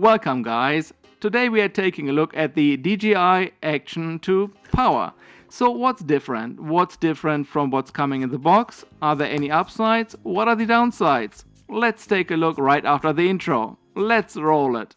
Welcome guys! Today we are taking a look at the DJI Action 2 Power. So what's different? What's different from what's coming in the box? Are there any upsides? What are the downsides? Let's take a look right after the intro. Let's roll it!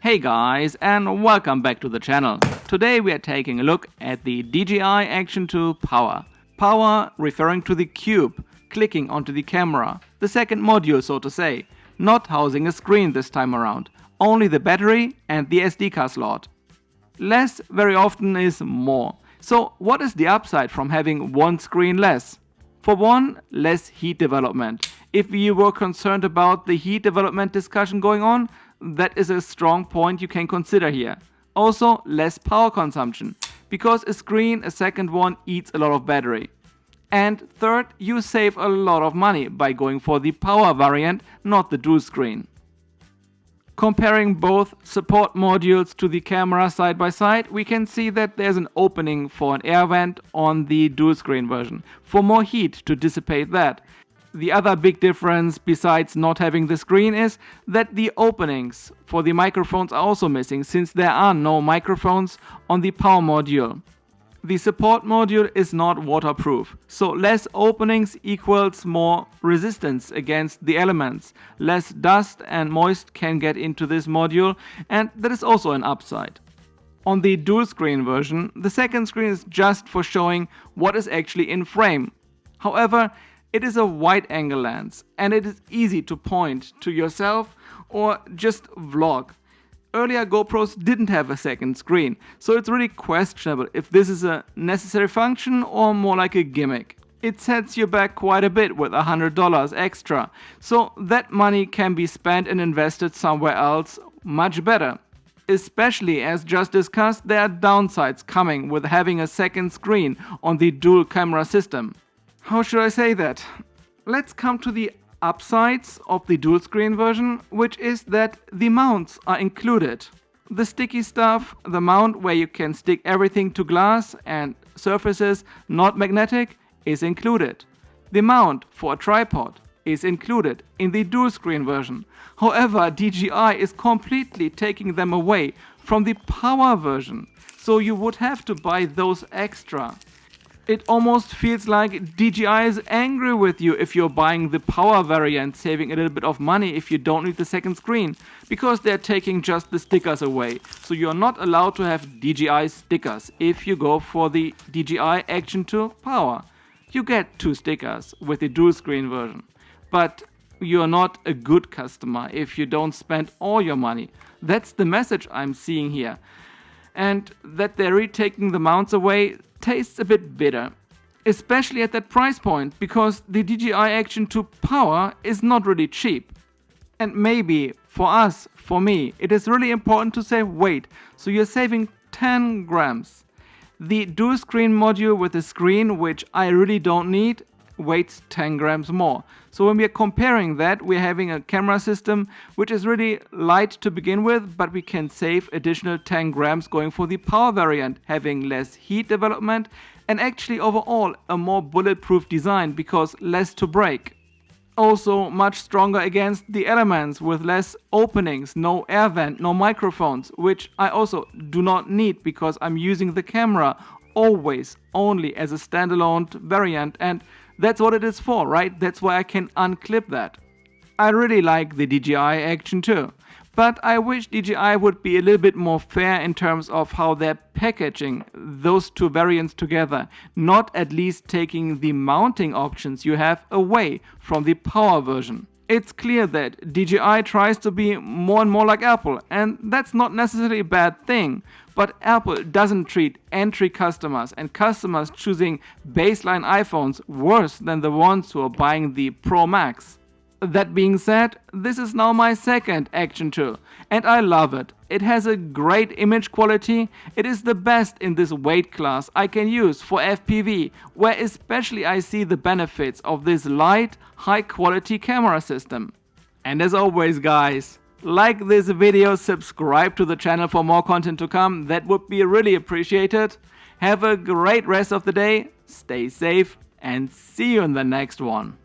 Hey guys, and welcome back to the channel. Today we are taking a look at the DJI Action 2 Power. Power referring to the cube, clicking onto the camera, the second module so to say, not housing a screen this time around, only the battery and the SD card slot. Less very often is more. So what is the upside from having one screen less? For one, less heat development. If you were concerned about the heat development discussion going on, that is a strong point you can consider here. Also, less power consumption, because a screen, a second one, eats a lot of battery. And third, you save a lot of money by going for the power variant, not the dual screen. Comparing both support modules to the camera side by side, we can see that there's an opening for an air vent on the dual screen version, for more heat to dissipate that. The other big difference besides not having the screen is that the openings for the microphones are also missing, since there are no microphones on the power module. The support module is not waterproof, so less openings equals more resistance against the elements. Less dust and moist can get into this module, and that is also an upside. On the dual screen version, the second screen is just for showing what is actually in frame. However, it is a wide angle lens and it is easy to point to yourself or just vlog. Earlier GoPros didn't have a second screen, so it's really questionable if this is a necessary function or more like a gimmick. It sets you back quite a bit with $100 extra, so that money can be spent and invested somewhere else much better. Especially as just discussed, there are downsides coming with having a second screen on the dual camera system. How should I say that? Let's come to the upsides of the dual screen version, which is that the mounts are included. The sticky stuff, the mount where you can stick everything to glass and surfaces not magnetic, is included. The mount for a tripod is included in the dual screen version. However, DJI is completely taking them away from the power version, so you would have to buy those extra. It almost feels like DJI is angry with you if you're buying the power variant, saving a little bit of money if you don't need the second screen, because they're taking just the stickers away. So you're not allowed to have DJI stickers if you go for the DJI Action 2 Power. You get 2 stickers with the dual screen version, but you're not a good customer if you don't spend all your money. That's the message I'm seeing here. And that they're retaking the mounts away tastes a bit bitter, especially at that price point, because the DJI Action 2 Power is not really cheap. And maybe for us, for me, it is really important to save weight, so you're saving 10 grams. The dual screen module with the screen, which I really don't need, weighs 10 grams more. So when we are comparing that, we're having a camera system which is really light to begin with, but we can save additional 10 grams going for the power variant, having less heat development and actually overall a more bulletproof design because less to break. Also much stronger against the elements with less openings, no air vent, no microphones, which I also do not need because I'm using the camera always only as a standalone variant, and that's what it is for, right? That's why I can unclip that. I really like the DJI Action 2, but I wish DJI would be a little bit more fair in terms of how they're packaging those 2 variants together, not at least taking the mounting options you have away from the power version. It's clear that DJI tries to be more and more like Apple, and that's not necessarily a bad thing, but Apple doesn't treat entry customers and customers choosing baseline iPhones worse than the ones who are buying the Pro Max. That being said, this is now my second Action 2 and I love it. It has a great image quality. It is the best in this weight class I can use for FPV, where especially I see the benefits of this light, high quality camera system. And as always guys, like this video, subscribe to the channel for more content to come, that would be really appreciated. Have a great rest of the day, stay safe and see you in the next one.